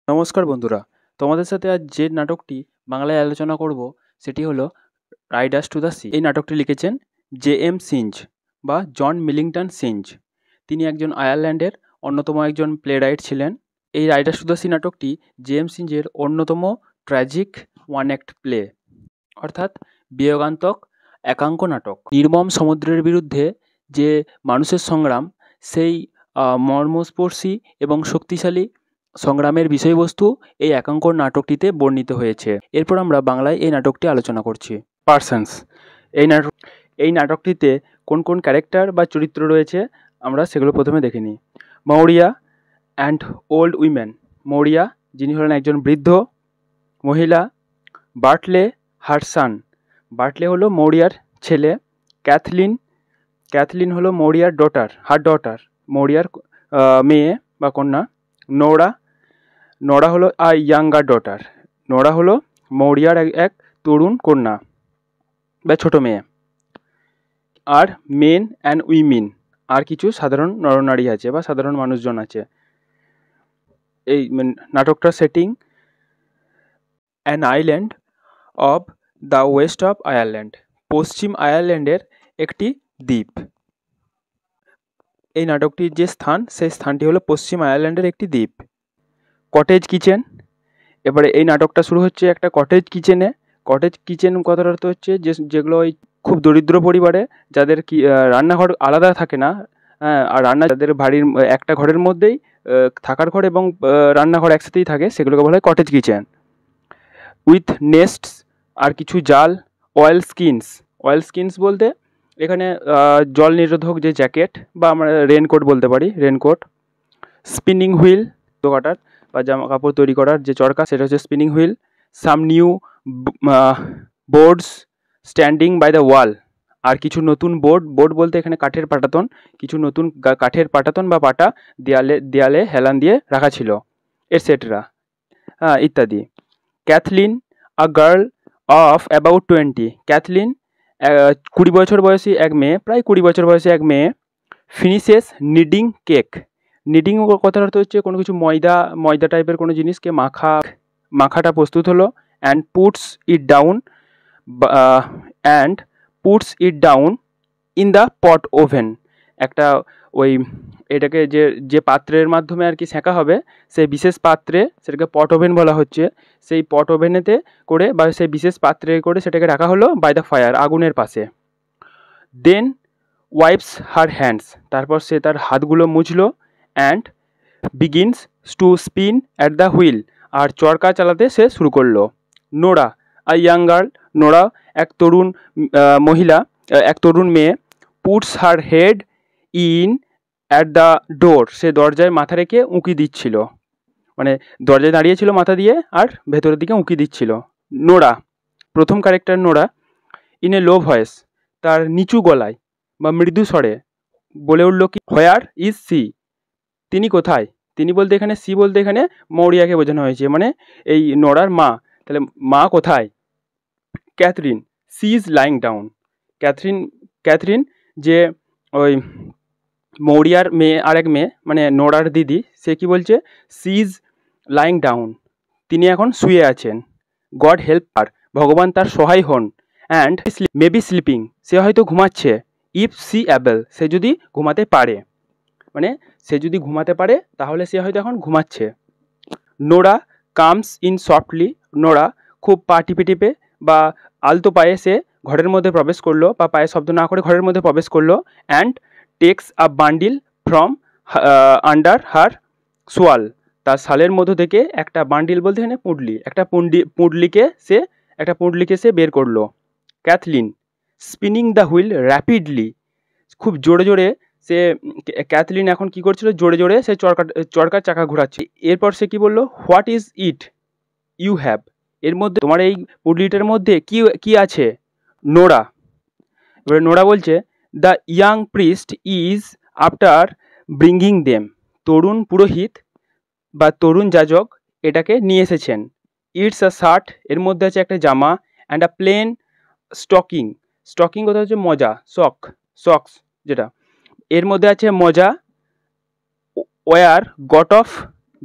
নমস্কার বন্ধুরা, তোমাদের সাথে আজ যে নাটকটি বাংলায় আলোচনা করব সেটি হলো রাইডার্স টু দ্য সি। এই নাটকটি লিখেছেন জে.এম. সিঞ্জ বা জন মিলিংটন সিঞ্জ। তিনি একজন আয়ারল্যান্ডের অন্যতম একজন প্লেরাইট ছিলেন। এই রাইডার্স টু দ্য সি নাটকটি জে.এম. সিঞ্জের অন্যতম ট্র্যাজিক ওয়ান অ্যাক্ট প্লে, অর্থাৎ বিয়োগান্তক একাঙ্ক নাটক। নির্মম সমুদ্রের বিরুদ্ধে যে মানুষের সংগ্রাম, সেই মর্মস্পর্শী এবং শক্তিশালী সংগ্রামের বিষয়বস্তু এই একাঙ্ক নাটকটিতে বর্ণিত হয়েছে। এরপর আমরা বাংলায় এই নাটকটি আলোচনা করছি। পার্সনস। এই নাটকটিতে কোন কোন ক্যারেক্টার বা চরিত্র রয়েছে আমরা সেগুলো প্রথমে দেখে নিই। Maurya and old women. Maurya, যিনি হলেন একজন বৃদ্ধ মহিলা। বার্টলে, হার সান। বার্টলে হলো মৌরিয়ার ছেলে। ক্যাথলিন হলো মৌরিয়ার ডটার, মৌরিয়ার মেয়ে বা কন্যা। নোরা হলো ইয়াঙ্গার ডটার। নোরা হলো মৌরিয়ার এক তরুণ কন্যা বা ছোট মেয়ে। আর মেন অ্যান্ড উইমেন, আর কিছু সাধারণ নরনারী আছে বা সাধারণ মানুষজন আছে। এই নাটকটার setting an island of the west of Ireland, পশ্চিম আয়ারল্যান্ডের একটি দ্বীপ। এই নাটকটির যে স্থান, সেই স্থানটি হলো পশ্চিম আয়ারল্যান্ডের একটি দ্বীপ। Cottage kitchen. এবারে এই নাটকটা শুরু হচ্ছে একটা কটেজ কিচেনে। কটেজ কিচেন কথার অর্থ হচ্ছে যেগুলো ওই খুব দরিদ্র পরিবারে, যাদের কি রান্নাঘর আলাদা থাকে না, আর যাদের বাড়ির একটা ঘরের মধ্যেই থাকার ঘর এবং রান্নাঘর একসাথেই থাকে, সেগুলোকে বলা হয় কটেজ কিচেন। উইথ নেস্টস, আর কিছু জাল। অয়েল স্কিনস বলতে এখানে জল নিরোধক যে জ্যাকেট বা আমরা রেনকোট বলতে পারি, রেনকোট। স্পিনিং হুইল, কাটার বা জামা কাপড় তৈরি করার যে চরকা, সেটা হচ্ছে spinning wheel. Some new boards standing by the wall, আর কিছু নতুন বোর্ড বলতে এখানে কাঠের পাটাতন, কিছু নতুন কাঠের পাটাতন বা পাটা দেয়ালে হেলান দিয়ে রাখা ছিল, এটসেট্রা, ইত্যাদি। Cathleen, a girl of about 20। Cathleen 20 বছর বয়সী এক মেয়ে, প্রায় 20 বছর বয়সী এক মেয়ে। Finishes kneading cake. নিডিং কথার অর্থ হচ্ছে কোনো কিছু ময়দা টাইপের কোনো জিনিসকে মাখাটা প্রস্তুত হলো। And puts it down in the pot oven. একটা এটাকে যে পাত্রের মাধ্যমে আর কি সেঁকা হবে, সেই বিশেষ পাত্রে, সেটাকে পট ওভেন বলা হচ্ছে, সেই পট ওভেনেতে করে বা সেই বিশেষ পাত্রে করে সেটাকে রাখা হলো বাই দ্য ফায়ার, আগুনের পাশে। দেন ওয়াইপস হার হ্যান্ডস, তারপর সে তার হাতগুলো মুছলো। And begins to spin at the wheel, আর চরকা চালাতে সে শুরু করলো। Nora, a young girl. Nora এক তরুণ মহিলা, এক তরুণ মেয়ে। Puts her head in at the door, সে দরজায় মাথা রেখে উঁকি দিচ্ছিল, মানে দরজায় দাঁড়িয়েছিল মাথা দিয়ে আর ভেতরের দিকে উঁকি দিচ্ছিল। নোরা, প্রথম character Nora, in a low voice, তার নিচু গলায় বা মৃদু স্বরে বলে উঠল কি, হোয়ার ইজ সি, তিনি কোথায়। তিনি বলতে এখানে সি বলতে এখানে মৌরিয়াকে বোঝানো হয়েছে, মানে এই নোরার মা। তাহলে মা কোথায়। Cathleen, she is lying down. Cathleen যে ওই মৌরিয়ার মেয়ে, আরেক মেয়ে, মানে নোরার দিদি, সে কি বলছে, সি ইজ লাইং ডাউন, তিনি এখন শুয়ে আছেন। গড হেল্প হার, ভগবান তার সহায় হন। অ্যান্ড মেবি স্লিপিং, সে হয়তো ঘুমাচ্ছে। ইফ সি অ্যাবল, সে যদি ঘুমাতে পারে, মানে সে যদি ঘুমাতে পারে তাহলে সে হয়তো এখন ঘুমাচ্ছে। Nora comes in softly, Nora খুব পা টিপে বা আলতো পায়ে সে ঘরের মধ্যে প্রবেশ করলো, বা পায়ে শব্দ না করে ঘরের মধ্যে প্রবেশ করলো। And takes a bundle from under her shawl, তার শালের মধ্য থেকে একটা বান্ডিল বলতে এখানে পুঁটলি, একটা পুঁটলিকে সে বের করলো। Cathleen spinning the wheel rapidly, খুব জোরে সে, ক্যাথলিন এখন কি করছিল, জোরে সে চরকার চাকা ঘোরাচ্ছে। এরপর সে কি বললো, what is it you have, এর মধ্যে তোমার এই পুডলিটার মধ্যে কি আছে। নোরা, এবারে নোরা বলছে, the young priest is after bringing them, তরুণ পুরোহিত বা তরুণ যাজক এটাকে নিয়ে এসেছেন। ইটস আ শার্ট, এর মধ্যে আছে একটা জামা। অ্যান্ড আ প্লেন স্টকিং কথা হচ্ছে মজা, সক্স যেটা, এর মধ্যে আছে মজা। ওয়ার গট অফ,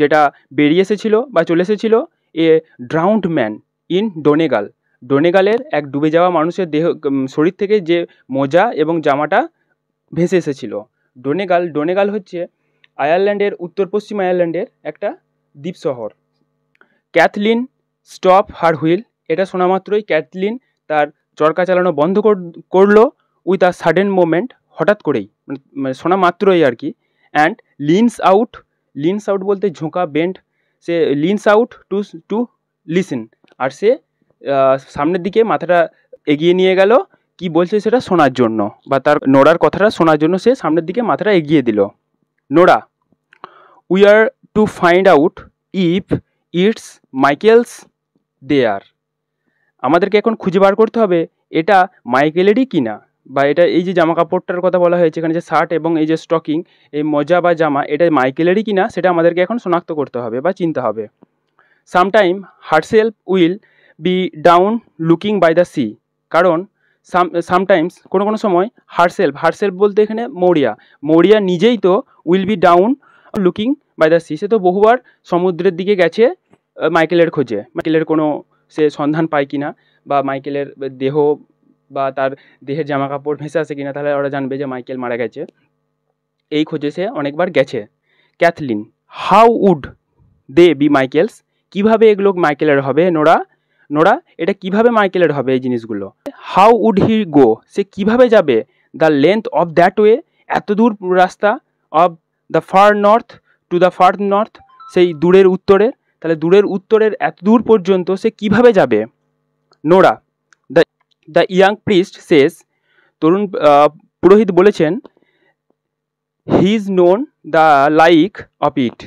যেটা বেরিয়ে এসেছিল বা চলে এসেছিল, এ ড্রাউন্ড ম্যান ইন ডোনেগাল। ডোনেগালের এক ডুবে যাওয়া মানুষের শরীর থেকে যে মোজা এবং জামাটা ভেসে এসেছিল। ডোনেগাল হচ্ছে আয়ারল্যান্ডের উত্তর পশ্চিম আয়ারল্যান্ডের একটা দ্বীপ শহর। ক্যাথলিন স্টপ হার হুইল, এটা শোনা মাত্রই ক্যাথলিন তার চরকা চালানো বন্ধ করলো উইথ আ সাডেন মোমেন্ট, হঠাৎ করেই, মানে শোনা মাত্রই আর কি। অ্যান্ড লিনস আউট বলতে ঝোঁকা, বেন্ড, সে লিনস আউট টু লিসেন, আর সে সামনের দিকে মাথাটা এগিয়ে নিয়ে গেল কি বলছে সেটা শোনার জন্য, বা তার নোরার কথাটা শোনার জন্য সে সামনের দিকে মাথাটা এগিয়ে দিল। Nora, we are to find out if it's Michael's there. আমাদেরকে এখন খুঁজে বার করতে হবে এটা মাইকেলেরই কিনা, বা এটা এই যে জামা কাপড়টার কথা বলা হয়েছে এখানে, যে শার্ট এবং এই যে স্টকিং, এই মোজা বা জামা, এটা মাইকেলেরই কিনা সেটা আমাদেরকে এখন শনাক্ত করতে হবে বা চিনতে হবে। Sometime herself will be down looking by the sea, কারণ সামটাইমস কোনো সময় হারসেলফ বলতে এখানে মৌরিয়া নিজেই তো will be down looking by the sea, সে তো বহুবার সমুদ্রের দিকে গেছে মাইকেলের খোঁজে, মাইকেলের কোনো সে সন্ধান পায় কিনা, বা মাইকেলের দেহ বা তার দেহের জামা কাপড় ভেসে আসে কিনা, তাহলে ওরা জানবে যে মাইকেল মারা গেছে। এই খোঁজে সে অনেকবার গেছে। Cathleen, how would they be Michael's, কীভাবে এগুলো মাইকেলের হবে? নোরা, এটা কিভাবে মাইকেলের হবে এই জিনিসগুলো? হাউ উড হি গো, সে কিভাবে যাবে? The length of that way, এত দূর রাস্তা, of the far north to the far north, সেই দূরের উত্তরের, তাহলে দূরের উত্তরের এত দূর পর্যন্ত সে কিভাবে যাবে? Nora, the young priest says, তরুণ পুরোহিত বলেছেন, he is known the like of it,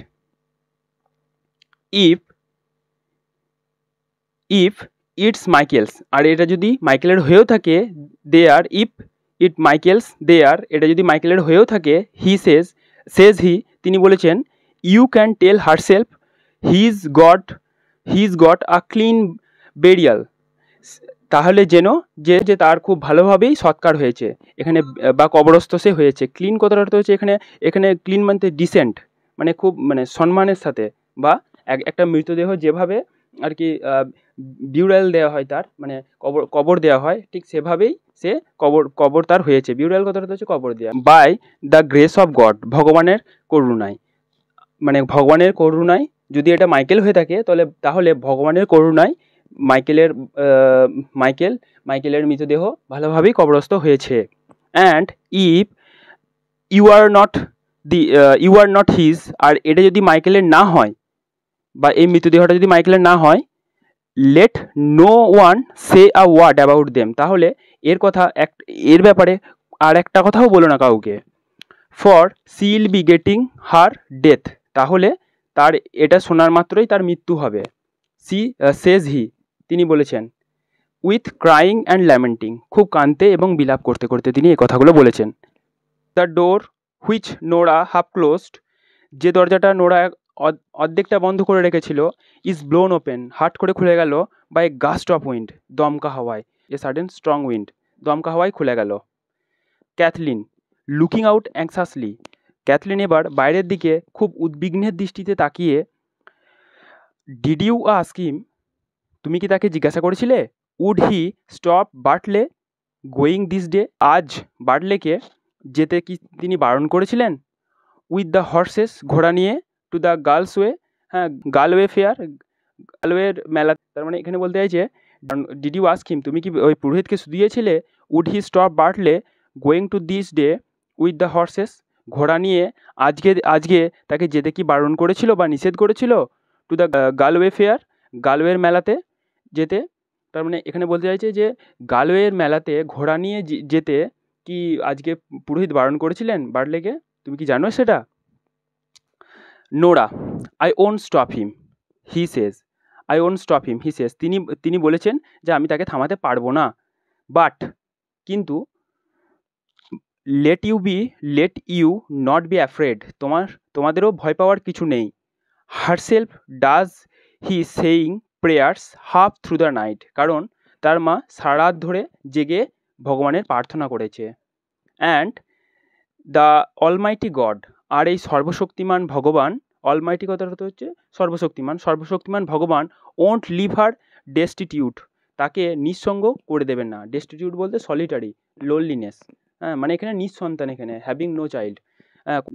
if it's Michael's, আর এটা যদি মাইকেলের হয়েও থাকে, দেয়ার, ইফ ইট মাইকেলস দেয়ার, এটা যদি মাইকেলের হয়েও থাকে, হি সেজ হি, তিনি বলেছেন, you can tell herself he is got a clean burial, তাহলে যেন যে তার খুব ভালোভাবেই সৎকার হয়েছে এখানে, বা কবরস্থ সে হয়েছে। ক্লিন কথার অর্থ হচ্ছে এখানে ক্লিন মানে ডিসেন্ট, মানে খুব মানে সম্মানের সাথে, বা একটা মৃতদেহ যেভাবে আর কি বিউরাল দেওয়া হয় তার, মানে কবর দেওয়া হয়, ঠিক সেভাবেই সে কবর তার হয়েছে। বিউরাল কথাটা হচ্ছে কবর দেওয়া। By the grace of God, ভগবানের করুণায়, মানে ভগবানের করুণায় যদি এটা মাইকেল হয়ে থাকে তাহলে ভগবানের করুণায় মাইকেলের মৃতদেহ ভালোভাবেই কবরস্থ হয়েছে। And if you are not his, আর এটা যদি মাইকেলের না হয়, বা এই মৃতদেহটা যদি মাইকেলের না হয়, let no one say a word about them, তাহলে এর ব্যাপারে আর একটা কথাও বলো না কাউকে। For she will be getting her death, তাহলে তার এটা শোনার মাত্রই তার মৃত্যু হবে। সেজ হি, তিনি বলেছেন, উইথ ক্রাইং অ্যান্ড ল্যামেন্টিং, খুব কাঁদতে এবং বিলাপ করতে করতে তিনি এই কথাগুলো বলেছেন। The door which Nora half closed, যে দরজাটা নোরা অর্ধেকটা বন্ধ করে রেখেছিল, ইজ ব্লোন ওপেন, হাট করে খুলে গেল, বাই গাস্ট অফ উইন্ড, দমকা হাওয়ায়, এ সাডেন স্ট্রং উইন্ড, দমকা হাওয়ায় খুলে গেল। ক্যাথলিন, লুকিং আউট অ্যাংসাসলি, ক্যাথলিন এবার বাইরের দিকে খুব উদ্বিগ্নের দৃষ্টিতে তাকিয়ে, ডিড ইউ আস্ক হিম, তুমি কি তাকে জিজ্ঞাসা করেছিলে? Would he stop Bartley going this day, আজ বার্টলেকে যেতে কি তিনি বারণ করেছিলেন? উইথ দ্য হর্সেস, ঘোড়া নিয়ে, টু দ্য গার্লস ওয়ে, হ্যাঁ গার্লওয়ে ফেয়ার, গার্লওয়ের মেলা, তার মানে এখানে বলতে চাইছে, ডিড ইউ আস্ক হিম, তুমি কি ওই পুরোহিতকে শুধিয়েছিলে? Would he stop Bartley going to this day with the horses, ঘোড়া নিয়ে আজকে তাকে যেতে কি বারণ করেছিল বা নিষেধ করেছিল? টু দ্য গার্লওয়ে ফেয়ার, গার্লওয়ের মেলাতে যেতে, তার মানে এখানে বলতে চাইছে যে গার্লওয়ের মেলাতে ঘোড়া নিয়ে যেতে কি আজকে পুরোহিত বারণ করেছিলেন বার্টলেকে, তুমি কি জানো সেটা? Nora, I won't stop him he says, তিনি বলেছেন যে আমি তাকে থামাতে পারবো না, বাট, কিন্তু, let you not be afraid, তোমাদেরও ভয় পাওয়ার কিছু নেই। Herself does he saying prayers half through the night, কারণ তার মা সারা রাত ধরে জেগে ভগবানের প্রার্থনা করেছে। অ্যান্ড দ্য অলমাইটি গড, আর এই সর্বশক্তিমান ভগবান, অলমাইটি কথার অর্থ হচ্ছে সর্বশক্তিমান। সর্বশক্তিমান ভগবান ওন্ট লিভ হার ডেস্টিটিউট, তাকে নিঃসঙ্গ করে দেবেন না। ডেস্টিটিউট বলতে সলিটারি, লোনলিনেস, হ্যাঁ, মানে এখানে নিঃসন্তান, এখানে হ্যাভিং নো চাইল্ড,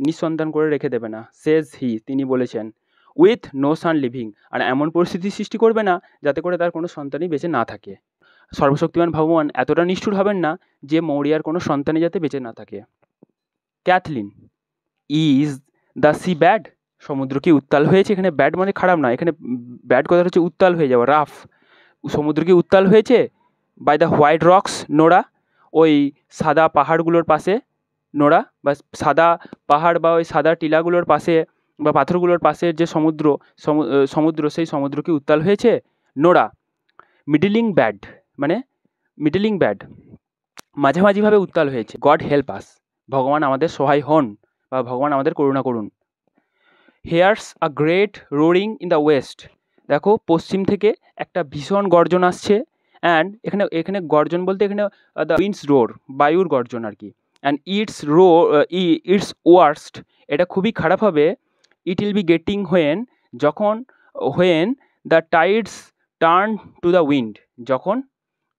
নিঃসন্তান করে রেখে দেবে না। সেজ হি, তিনি বলেছেন, উইথ নো সান লিভিং, আর এমন পরিস্থিতি সৃষ্টি করবে না যাতে করে তার কোনো সন্তানই বেঁচে না থাকে। সর্বশক্তিমান ভগবান এতটা নিষ্ঠুর হবেন না যে মৌরিয়ার কোনো সন্তানই যাতে বেঁচে না থাকে। Cathleen, is the sea bad, সমুদ্র কি উত্তাল হয়েছে? এখানে ব্যাড মানে খারাপ না, এখানে ব্যাড কথা হচ্ছে উত্তাল হয়ে যাওয়া, রাফ। সমুদ্র কি উত্তাল হয়েছে? By the white rocks Nora, ওই সাদা পাহাড়গুলোর পাশে, নোরা বা সাদা পাহাড় বা ওই সাদা টিলাগুলোর পাশে বা পাথরগুলোর পাশের যে সমুদ্র সেই সমুদ্র কি উত্তাল হয়েছে? নোরা। মিডলিং ব্যাড মানে মিডলিং ব্যাড, মাঝামাঝিভাবে উত্তাল হয়েছে। গড হেল্প আস, ভগবান আমাদের সহায় হন বা ভগবান আমাদের করুণা করুন। Here's a great roaring in the West, দেখো পশ্চিম থেকে একটা ভীষণ গর্জন আসছে। অ্যান্ড এখানে গর্জন বলতে এখানে দ্য উইন্ডস রোর, বায়ুর গর্জন আর কি। অ্যান্ড ইটস ওয়ার্স্ট, এটা খুবই খারাপ হবে। It will be getting when the Tides turn to the wind, যখন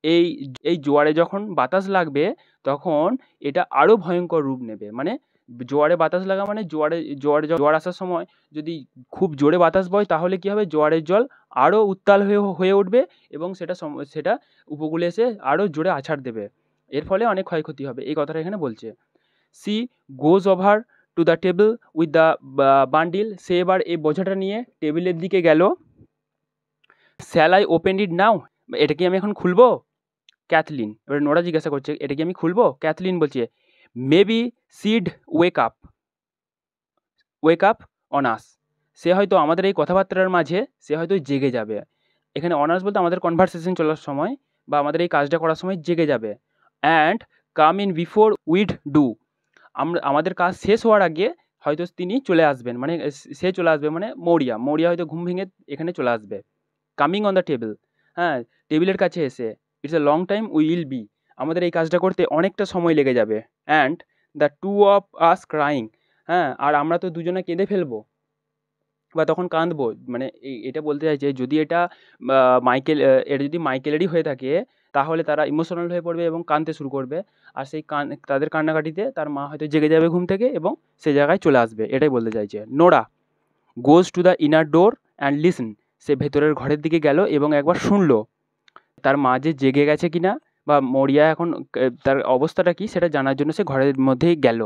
এই জোয়ারে যখন বাতাস লাগবে তখন এটা আরও ভয়ঙ্কর রূপ নেবে। মানে জোয়ারে বাতাস লাগা মানে জোয়ার আসার সময় যদি খুব জোরে বাতাস বয় তাহলে কী হবে, জোয়ারের জল আরও উত্তাল হয়ে উঠবে এবং সেটা উপকূলে এসে আরও জোরে আছাড় দেবে, এর ফলে অনেক ক্ষয়ক্ষতি হবে। এই কথাটা এখানে বলছে। She goes over to the table with the bundle, সে এবার এই বোঝাটা নিয়ে টেবিলের দিকে গেল। Shall I open it now, এটা কি আমি এখন খুলবো? ক্যাথলিন, এবার নোরা জিজ্ঞাসা করছে এটা কি আমি খুলবো? ক্যাথলিন বলছে, maybe she'd wake up on us, সে হয়তো আমাদের এই কথাবার্তার মাঝে সে হয়তো জেগে যাবে। এখানে অনার্স বলতে আমাদের কনভারসেশন চলার সময় বা আমাদের এই কাজটা করার সময় জেগে যাবে। And come in before we'd do, আমাদের কাজ শেষ হওয়ার আগে হয়তো তিনি চলে আসবেন, মানে সে চলে আসবে মানে মৌরিয়া হয়তো ঘুম ভেঙে এখানে চলে আসবে। কামিং অন দ্য টেবিল, হ্যাঁ, টেবিলের কাছে এসে, it's a long time we'll be, আমাদের এই কাজটা করতে অনেকটা সময় লেগে যাবে। And the two of us crying, হ্যাঁ, আর আমরা তো দুজনে কেঁদে ফেলবো বা তখন কাঁদবো। মানে এটা বলতে চাইছে যদি এটা যদি মাইকেলেরই হয়ে থাকে তাহলে তারা ইমোশনাল হয়ে পড়বে এবং কাঁদতে শুরু করবে। আর সেই তাদের কান্নাকাটিতে তার মা হয়তো জেগে যাবে ঘুম থেকে এবং সে জায়গায় চলে আসবে, এটাই বলতে চাইছে। Nora goes to the inner door and listen, সে ভেতরের ঘরের দিকে গেল এবং একবার শুনলো তার মা যে জেগে গেছে কিনা বা মরিয়া এখন তার অবস্থাটা কি সেটা জানার জন্য সে ঘরের মধ্যেই গেল।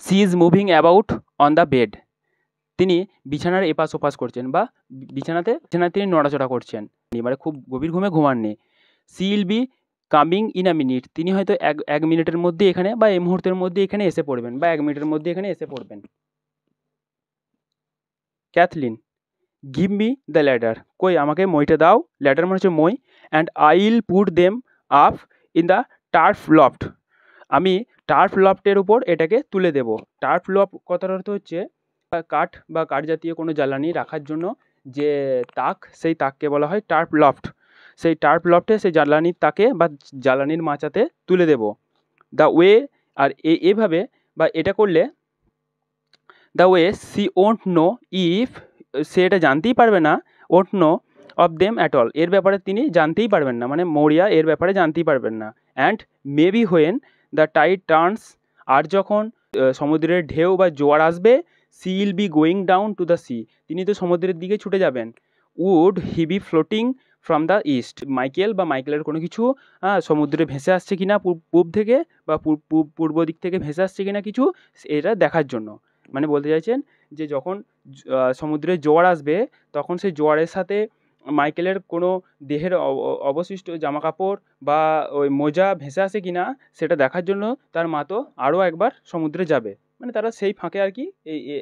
She is moving about on the bed, তিনি বিছানার এপাশ ওপাশ করছেন বা বিছানাতে তিনি নড়াচড়া করছেন, এবারে খুব গভীর ঘুমে ঘুমাননি। She will be coming in a minute, তিনি হয়তো এক মিনিটের মধ্যে এখানে বা এই মুহূর্তের মধ্যে এখানে এসে পড়বেন বা 1 মিনিটের মধ্যে এখানে এসে পড়বেন। Cathleen, give me the ladder, কই আমাকে মইটা দাও, ল্যাডার মানে হচ্ছে মই। And I will put them up in the turf loft, আমি টার্ফ লফটের উপর এটাকে তুলে দেব। টার্ফ লফট কথার অর্থ হচ্ছে কাঠ বা কাঠ জাতীয় কোনো জ্বালানি রাখার জন্য যে তাক, সেই তাককে বলা হয় টার্ফ লফট। সেই টার্ফ লফটে সেই জ্বালানির তাকে বা জ্বালানির মাচাতে তুলে দেব। দ্য ওয়ে, আর এভাবে বা এটা করলে, the way she won't know if, সে এটা জানতেই পারবে না, won't know of them at all, এর ব্যাপারে তিনি জানতেই পারবেন না, মানে মৌরিয়া এর ব্যাপারে জানতেই পারবেন না। And maybe when the tide turns, আর যখন সমুদ্রের ঢেউ বা জোয়ার আসবে, she will be going down to the sea, তিনি তো সমুদ্রের দিকে ছুটে যাবেন। Would he be floating from the east, মাইকেলের কোনো কিছু সমুদ্রে ভেসে আসছে কিনা পূব থেকে বা পূর্ব দিক থেকে ভেসে আসছে কিনা কিছু, এটা দেখার জন্য। মানে বলতে চাইছেন যে যখন সমুদ্রে জোয়ার আসবে তখন সেই জোয়ারের সাথে মাইকেলের কোনো দেহের অবশিষ্ট জামাকাপড় বা ওই মোজা ভেসে আসে কিনা সেটা দেখার জন্য তার মা তো আরও একবার সমুদ্রে যাবে, মানে তারা সেই ফাঁকে আর কি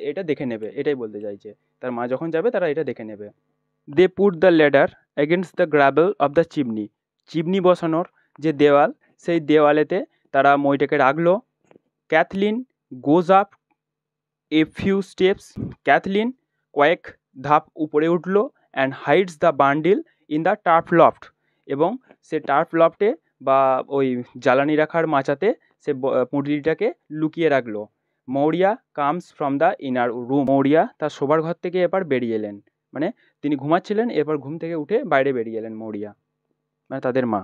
এটা দেখে নেবে, এটাই বলতে চাইছে। তার মা যখন যাবে তারা এটা দেখে নেবে। They put the ladder against the gable of the chimney, chimney বসানোর যে দেওয়াল সেই দেওয়ালেতে তারা মইটাকে রাখলো। Cathleen goes up a few steps, ক্যাথলিন কয়েক ধাপ উপরে উঠল। And hides the bundle in the turf loft, এবং সে টার্ফ লফটে বা ওই জ্বালানি রাখার মাচাতে সে পুঁটলিটাকে লুকিয়ে রাখলো। Maurya comes from the inner room. Maurya তার শোবার ঘর থেকে এবার বেরিয়ে এলেন, মানে তিনি ঘুমাচ্ছিলেন, এরপর ঘুম থেকে উঠে বাইরে বেরিয়ে এলেন মৌরিয়া, মানে তাদের মা।